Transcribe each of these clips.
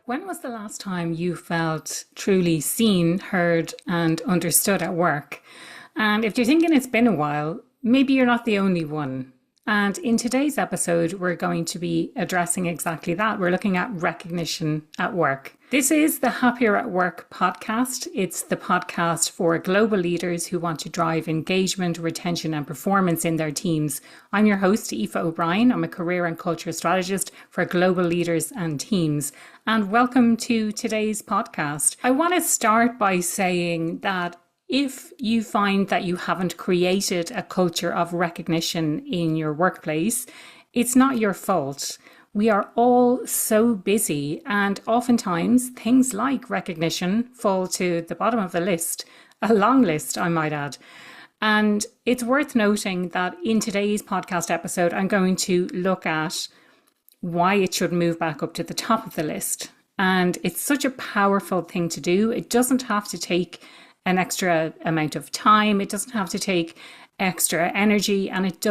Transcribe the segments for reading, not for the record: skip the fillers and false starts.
When was the last time you felt truly seen, heard, and understood at work? And if you're thinking it's been a while, maybe you're not the only one. And in today's episode, we're going to be addressing exactly that. We're looking at recognition at work. This is the Happier at Work podcast. It's the podcast for global leaders who want to drive engagement, retention, and performance in their teams. I'm your host, Aoife O'Brien. I'm a career and culture strategist for global leaders and teams. And welcome to today's podcast. I want to start by saying that if you find that you haven't created a culture of recognition in your workplace, it's not your fault. We are all so busy, and oftentimes things like recognition fall to the bottom of the list, a long list, I might add. And it's worth noting that in today's podcast episode, I'm going to look at why it should move back up to the top of the list. And it's such a powerful thing to do. It doesn't have to take an extra amount of time. It doesn't have to take extra energy, and it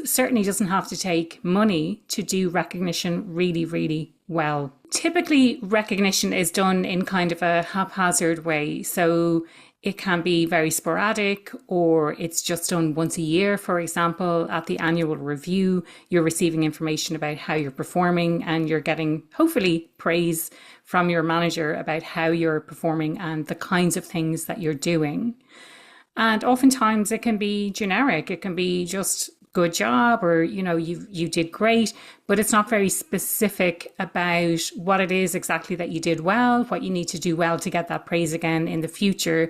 certainly doesn't have to take money to do recognition really, really well. Typically, recognition is done in kind of a haphazard way. So it can be very sporadic, or it's just done once a year. For example, at the annual review, you're receiving information about how you're performing, and you're getting, hopefully, praise from your manager about how you're performing and the kinds of things that you're doing. And oftentimes it can be generic. It can be just good job, or, you did great, but it's not very specific about what it is exactly that you did well, what you need to do well to get that praise again in the future,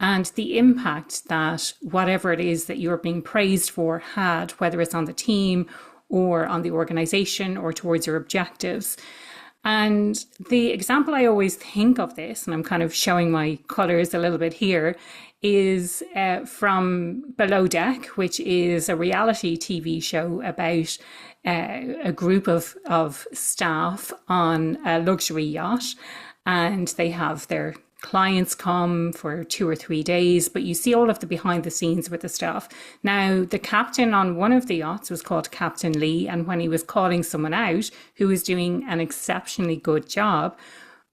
and the impact that whatever it is that you're being praised for had, whether it's on the team or on the organization or towards your objectives. And the example I always think of this, and I'm kind of showing my colors a little bit here, is from Below Deck, which is a reality TV show about a group of staff on a luxury yacht, and they have their clients come for 2 or 3 days, but you see all of the behind the scenes with the staff. Now, the captain on one of the yachts was called Captain Lee, and when he was calling someone out who was doing an exceptionally good job,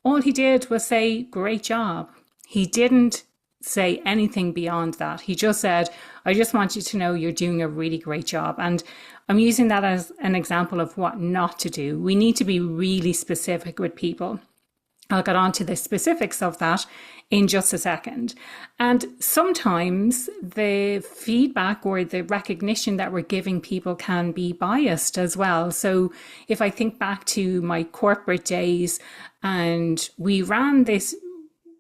all he did was say, "Great job." He didn't say anything beyond that. He just said, "I just want you to know you're doing a really great job." And I'm using that as an example of what not to do. We need to be really specific with people. I'll get on to the specifics of that in just a second. And sometimes the feedback or the recognition that we're giving people can be biased as well. So if I think back to my corporate days, and we ran this,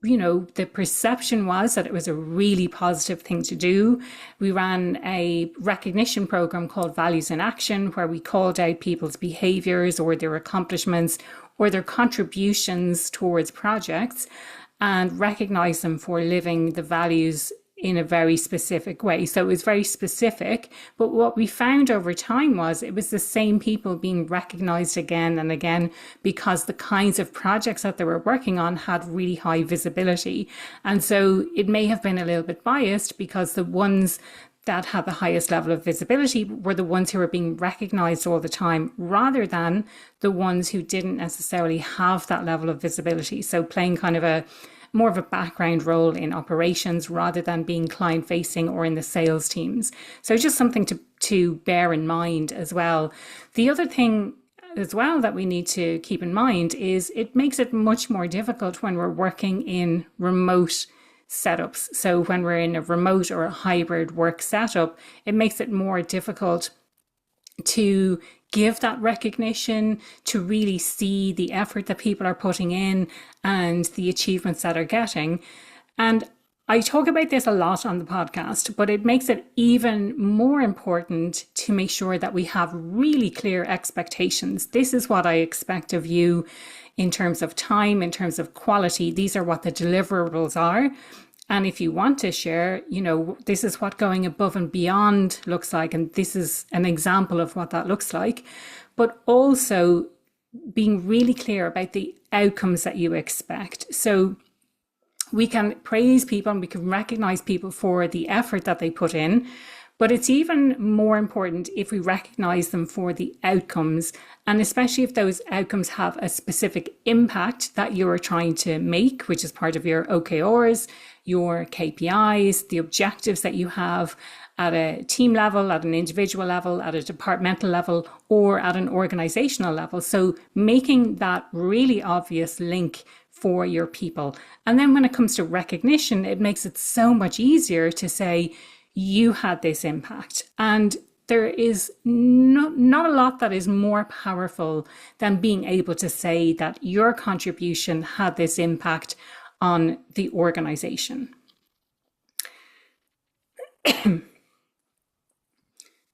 the perception was that it was a really positive thing to do. We ran a recognition program called Values in Action, where we called out people's behaviors or their accomplishments or their contributions towards projects, and recognize them for living the values in a very specific way. So it was very specific, but what we found over time was it was the same people being recognized again and again because the kinds of projects that they were working on had really high visibility. And so it may have been a little bit biased because the ones that had the highest level of visibility were the ones who were being recognized all the time, rather than the ones who didn't necessarily have that level of visibility. So playing kind of more of a background role in operations rather than being client facing or in the sales teams. So just something to bear in mind as well. The other thing as well that we need to keep in mind is it makes it much more difficult when we're working in remote setups. So when we're in a remote or a hybrid work setup, it makes it more difficult to give that recognition, to really see the effort that people are putting in and the achievements that are getting. And I talk about this a lot on the podcast, but it makes it even more important to make sure that we have really clear expectations. This is what I expect of you in terms of time, in terms of quality. These are what the deliverables are. And if you want to share, this is what going above and beyond looks like. And this is an example of what that looks like. But also being really clear about the outcomes that you expect. So we can praise people and we can recognize people for the effort that they put in, But it's even more important if we recognize them for the outcomes, and especially if those outcomes have a specific impact that you're trying to make, which is part of your OKRs, your KPIs, the objectives that you have at a team level, at an individual level, at a departmental level, or at an organizational level. So making that really obvious link for your people. And then when it comes to recognition, it makes it so much easier to say, you had this impact. And there is not a lot that is more powerful than being able to say that your contribution had this impact on the organization.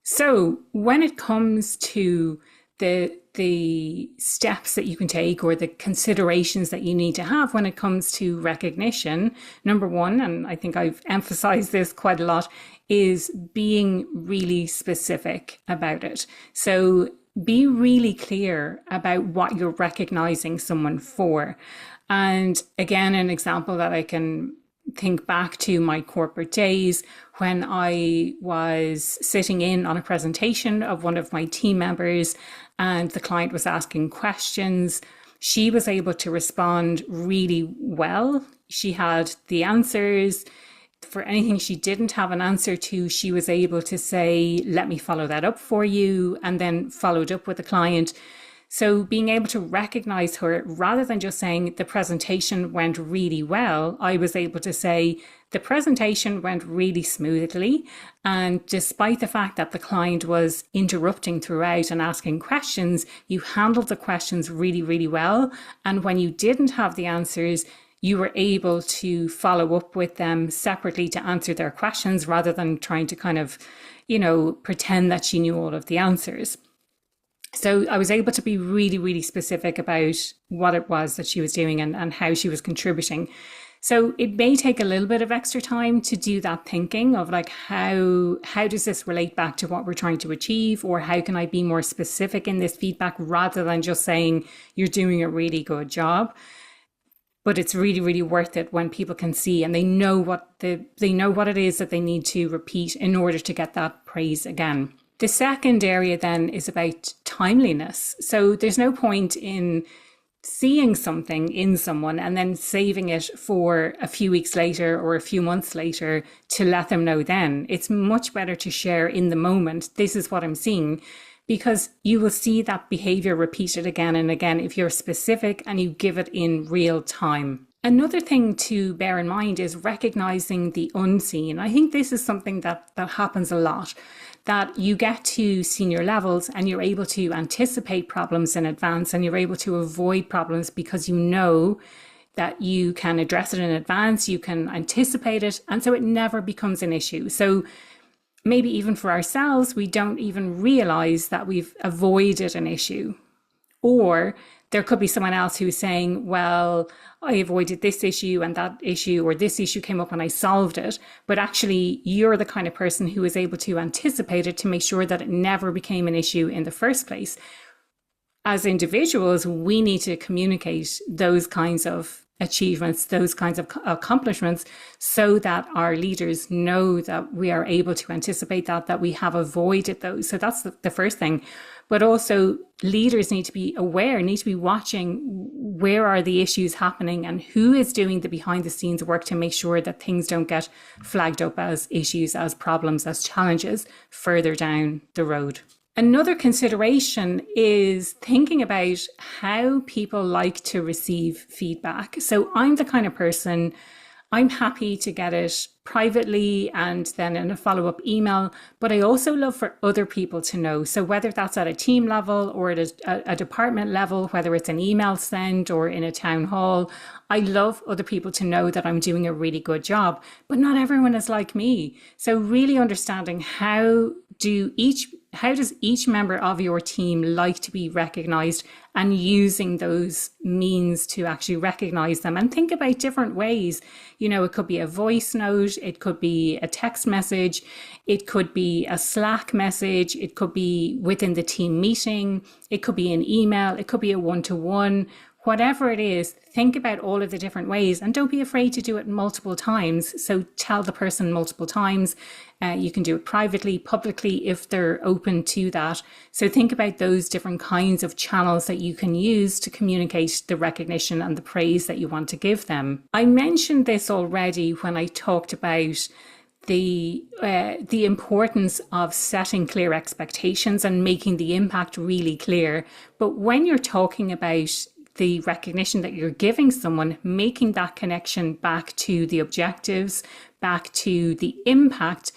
So when it comes to the steps that you can take or the considerations that you need to have when it comes to recognition, number one, and I think I've emphasized this quite a lot, is being really specific about it. So be really clear about what you're recognizing someone for. And again, an example that I can think back to my corporate days when I was sitting in on a presentation of one of my team members and the client was asking questions. She was able to respond really well. She had the answers. For anything she didn't have an answer to, she was able to say, let me follow that up for you, and then followed up with the client. So being able to recognize her, rather than just saying the presentation went really well, I was able to say the presentation went really smoothly. And despite the fact that the client was interrupting throughout and asking questions, you handled the questions really, really well. And when you didn't have the answers, you were able to follow up with them separately to answer their questions rather than trying to kind of, pretend that she knew all of the answers. So I was able to be really, really specific about what it was that she was doing and how she was contributing. So it may take a little bit of extra time to do that thinking of like, how does this relate back to what we're trying to achieve? Or how can I be more specific in this feedback rather than just saying you're doing a really good job? But it's really, really worth it when people can see and they know what it is that they need to repeat in order to get that praise again. The second area then is about timeliness. So there's no point in seeing something in someone and then saving it for a few weeks later or a few months later to let them know then. It's much better to share in the moment, this is what I'm seeing, because you will see that behavior repeated again and again if you're specific and you give it in real time. Another thing to bear in mind is recognizing the unseen. I think this is something that happens a lot, that you get to senior levels and you're able to anticipate problems in advance and you're able to avoid problems because you know that you can address it in advance, you can anticipate it, and so it never becomes an issue. So maybe even for ourselves, we don't even realize that we've avoided an issue. Or there could be someone else who's saying, well, I avoided this issue and that issue, or this issue came up and I solved it. But actually, you're the kind of person who is able to anticipate it to make sure that it never became an issue in the first place. As individuals, we need to communicate those kinds of achievements, those kinds of accomplishments, so that our leaders know that we are able to anticipate that we have avoided those. So that's the first thing. But also leaders need to be aware, need to be watching where are the issues happening and who is doing the behind the scenes work to make sure that things don't get flagged up as issues, as problems, as challenges further down the road. Another consideration is thinking about how people like to receive feedback. So I'm the kind of person, I'm happy to get it privately and then in a follow-up email, but I also love for other people to know. So whether that's at a team level or at a department level, whether it's an email send or in a town hall, I love other people to know that I'm doing a really good job, but not everyone is like me. So really understanding how does each member of your team like to be recognized, and using those means to actually recognize them and think about different ways. It could be a voice note, it could be a text message, it could be a Slack message, it could be within the team meeting, it could be an email, it could be a one-to-one. whatever it is, think about all of the different ways and don't be afraid to do it multiple times. So tell the person multiple times. You can do it privately, publicly, if they're open to that. So think about those different kinds of channels that you can use to communicate the recognition and the praise that you want to give them. I mentioned this already when I talked about the importance of setting clear expectations and making the impact really clear. But when you're talking about the recognition that you're giving someone, making that connection back to the objectives, back to the impact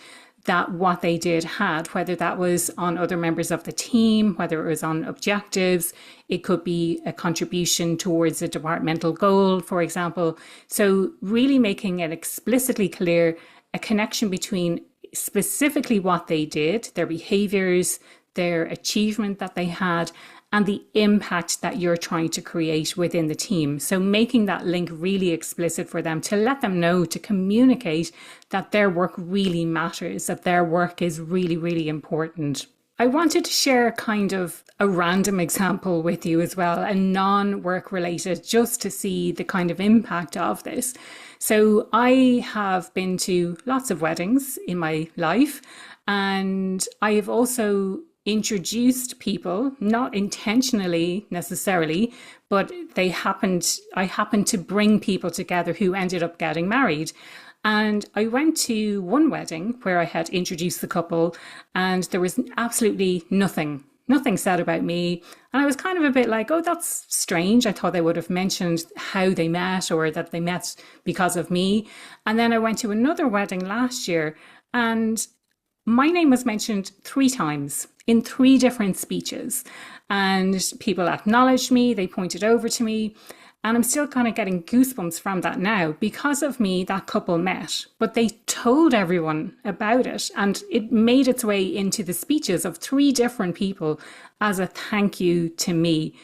that what they did had, whether that was on other members of the team, whether it was on objectives, it could be a contribution towards a departmental goal, for example. So really making it explicitly clear, a connection between specifically what they did, their behaviors, their achievement that they had, and the impact that you're trying to create within the team. So making that link really explicit for them, to let them know, to communicate that their work really matters, that their work is really, really important. I wanted to share kind of a random example with you as well, a non-work related, just to see the kind of impact of this. So I have been to lots of weddings in my life, and I have also introduced people, not intentionally necessarily, but I happened to bring people together who ended up getting married. And I went to one wedding where I had introduced the couple, and there was absolutely nothing said about me. And I was kind of a bit like, oh, that's strange. I thought they would have mentioned how they met or that they met because of me. And then I went to another wedding last year, and my name was mentioned 3 times in 3 different speeches, and people acknowledged me, they pointed over to me, and I'm still kind of getting goosebumps from that now. Because of me, that couple met, but they told everyone about it, and it made its way into the speeches of 3 different people as a thank you to me.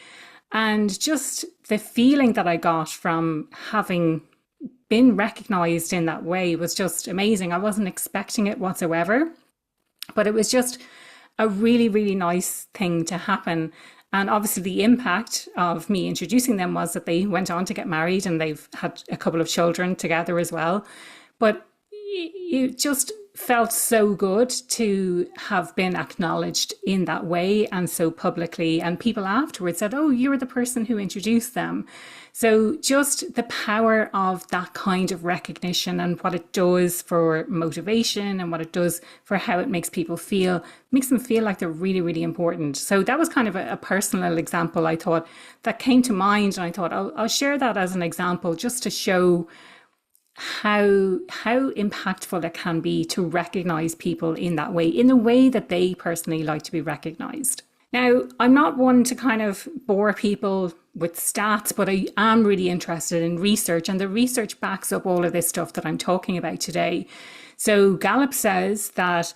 And just the feeling that I got from having been recognized in that way was just amazing. I wasn't expecting it whatsoever, but it was just a really, really nice thing to happen. And obviously the impact of me introducing them was that they went on to get married and they've had a couple of children together as well. But it just felt so good to have been acknowledged in that way and so publicly. And people afterwards said, oh, you're the person who introduced them. So just the power of that kind of recognition and what it does for motivation and what it does for how it makes people feel, makes them feel like they're really, really important. So that was kind of a personal example, I thought, that came to mind. And I thought I'll share that as an example just to show how impactful it can be to recognize people in that way, in the way that they personally like to be recognized. Now, I'm not one to kind of bore people with stats, but I am really interested in research, and the research backs up all of this stuff that I'm talking about today. So Gallup says that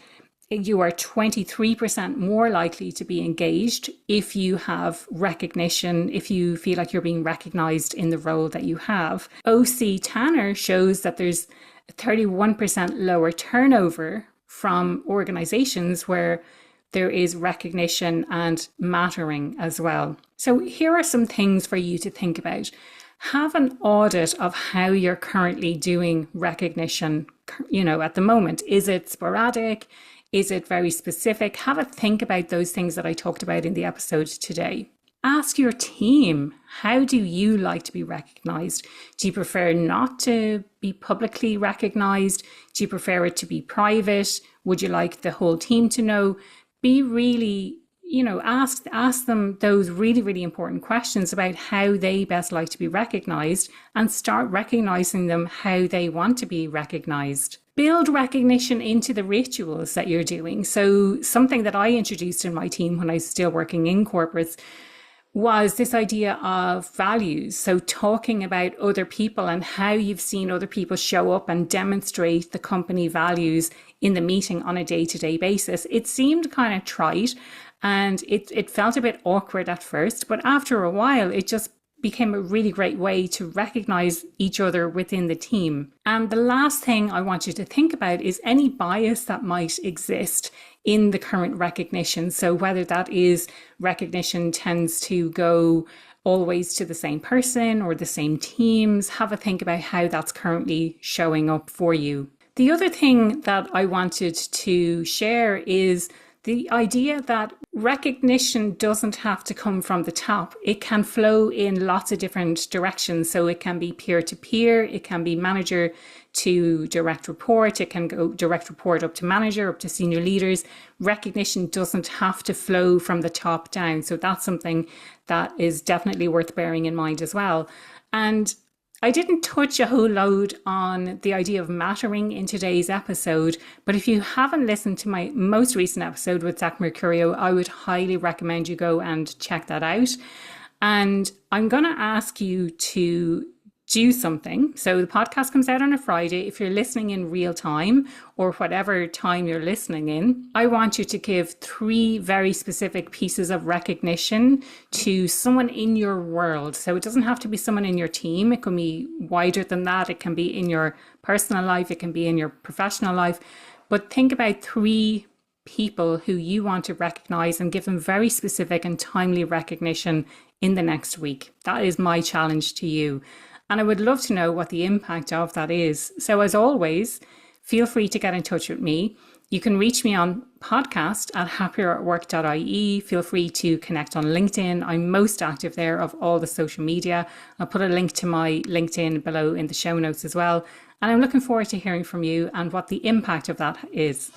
you are 23% more likely to be engaged if you have recognition, if you feel like you're being recognized in the role that you have. OC Tanner shows that there's 31% lower turnover from organizations where there is recognition and mattering as well. So here are some things for you to think about. Have an audit of how you're currently doing recognition, at the moment. Is it sporadic? Is it very specific? Have a think about those things that I talked about in the episode today. Ask your team, how do you like to be recognized? Do you prefer not to be publicly recognized? Do you prefer it to be private? Would you like the whole team to know? Be really, ask them those really, really important questions about how they best like to be recognized, and start recognizing them how they want to be recognized. Build recognition into the rituals that you're doing. So something that I introduced in my team when I was still working in corporates was this idea of values. So talking about other people and how you've seen other people show up and demonstrate the company values in the meeting on a day-to-day basis. It seemed kind of trite, and it felt a bit awkward at first, but after a while, it just became a really great way to recognize each other within the team. And the last thing I want you to think about is any bias that might exist in the current recognition. So whether that is recognition tends to go always to the same person or the same teams. Have a think about how that's currently showing up for you. The other thing that I wanted to share is the idea that recognition doesn't have to come from the top. It can flow in lots of different directions. So it can be peer to peer, it can be manager to direct report, it can go direct report up to manager, up to senior leaders. Recognition doesn't have to flow from the top down. So that's something that is definitely worth bearing in mind as well. And I didn't touch a whole load on the idea of mattering in today's episode, but if you haven't listened to my most recent episode with Zach Mercurio, I would highly recommend you go and check that out. And I'm going to ask you to do something. So the podcast comes out on a Friday. If you're listening in real time or whatever time you're listening in, I want you to give 3 very specific pieces of recognition to someone in your world. So it doesn't have to be someone in your team. It can be wider than that. It can be in your personal life. It can be in your professional life. But think about 3 people who you want to recognize and give them very specific and timely recognition in the next week. That is my challenge to you. And I would love to know what the impact of that is. So as always, feel free to get in touch with me. You can reach me on podcast at happieratwork.ie. Feel free to connect on LinkedIn. I'm most active there of all the social media. I'll put a link to my LinkedIn below in the show notes as well. And I'm looking forward to hearing from you and what the impact of that is.